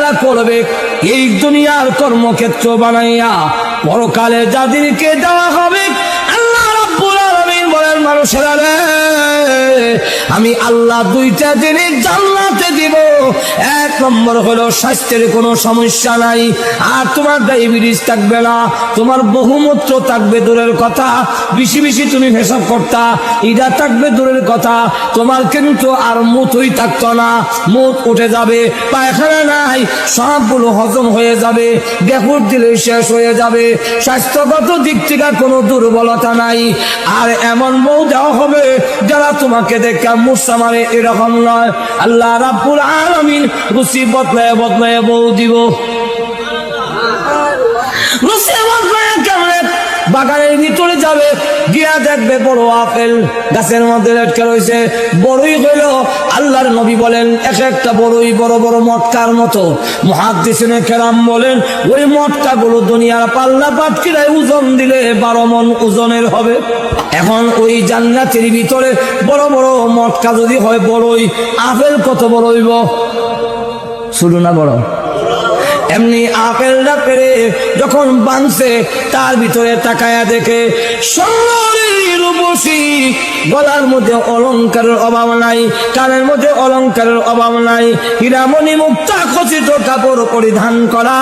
যারা করবে এই দুনিয়ার কর্মক্ষেত্র বানাইয়া পরকালে যাদেরকে দেওয়া হবে, আল্লাহ রাব্বুল আলামিন বলেন, মানুষেরা রে, আমি আল্লাহ দুইটা জিনিস জান্নাতে দিব। এক নম্বর হলো স্বাস্থ্যের কোনো সমস্যা নাই, আর তোমার ডায়াবেটিস থাকবে না, তোমার বহুমূত্র থাকবে দূরের কথা, বেশি বেশি তুমি পেশাব করতা, এটা থাকবে দূরের কথা, তোমার কিন্তু আর মুতই থাকতো না, মুত উঠে যাবে, পায়খানা নাই, সবগুলো হজম হয়ে যাবে, বেহুশ দিলে শেষ হয়ে যাবে, স্বাস্থ্যগত দিক থেকে কোনো দুর্বলতা নাই। আর এমন বউ দেওয়া হবে যারা তোমাকে দেখে মুসা মারে এরকম নয়। আল্লাহ রাব্বুল আলামিন রুচি বদলায় বদলায় বউ দিব। রুচি বদলায় কেমনে? বাগানের ভিতরে যাবে, গিয়া দেখবে বড় আপেল গাছের মধ্যে লটকে রয়েছে, বড়ই হইল। আল্লাহর নবী বলেন এক একটা বড়ই বড় বড় মটকার মতো। মুহাদ্দিসিনে কেরাম বলেন ওই মটকা গুলো দুনিয়ার পাল্লা পাটকিরায় ওজন দিলে 12 মণ ওজনের হবে। এখন ওই জান্নাতের ভিতরে বড় বড় মটকা যদি হয় বড়ই, আপেল কত বড় হইব? শুরু না বড়? এমনি আপেলটা পেরে যখন বানছে তার ভিতরে তাকায়া দেখে সোনার রূপসী, গলার মধ্যে অলংকারের অভাব নাই, কানের মধ্যে অলংকারের অভাব নাই, হীরামণি মুক্তা খচিত কাপড় পরিধান করা,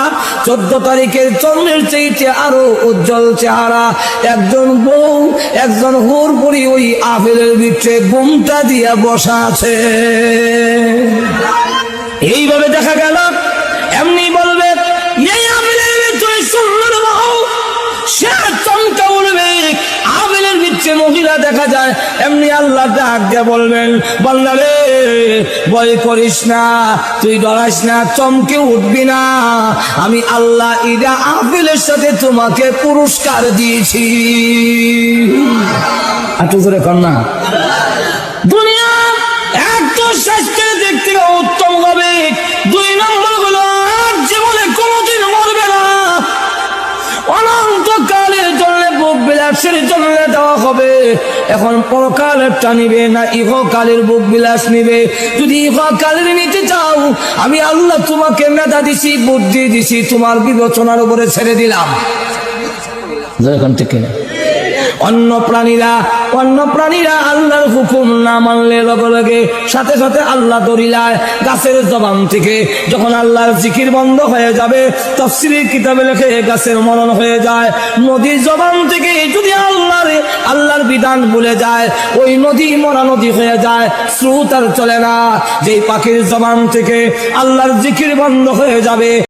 14 তারিখের চন্দ্রের চাইতে আরো উজ্জ্বল চেহারা একজন বউ, একজন হুরপুরি ওই আপেলের ভিতরে ঘুমটা দিয়া বসা আছে। এইভাবে দেখা গেল। এমনি বলবে এই আপেলের ভিতরে সুন্দর বউ, সে চমকে উঠবে। আপেলের ভিতরে মহিলা দেখা যায়, এমনি আল্লাহ ডাক দিয়ে বলবেন, বান্দা রে ভয় করিস না, তুই ডরাস না, চমকে উঠবি না, আমি আল্লাহ ইদা আপেলের সাথে তোমাকে পুরস্কার দিয়েছি। একটু জোরে কর না। দুনিয়া একদম স্বাস্থ্যের দিক থেকে উত্তম হবে। 2 নম্বর হলো জীবনে কোনোদিন মরবে না, অনন্তকালের জন্য বুক বিলাসের জন্য দেওয়া হবে। এখন পরকালেরটা নিবে না ইহকালের বুক বিলাস নিবে? যদি ইহকালের নিতে চাও, আমি আল্লাহ তোমাকে মেধা দিছি, বুদ্ধি দিছি, তোমার বিবেচনার উপরে ছেড়ে দিলাম। যখন ঠিক কিনা অন্য প্রাণীরা আল্লাহর হুকুম না মানলে লগে লগে সাথে সাথে আল্লাহ দরিলায় গাছের জবান থেকে যখন আল্লাহর জিকির বন্ধ হয়ে যাবে, তাফসীরের কিতাবে লেখে গাছের মরণ হয়ে যায়। নদীর জবান থেকে যদি আল্লাহর বিধান ভুলে যায়, ওই নদী মরা নদী হয়ে যায়, স্রোত আর চলে না। যেই পাখির জবান থেকে আল্লাহর জিকির বন্ধ হয়ে যাবে,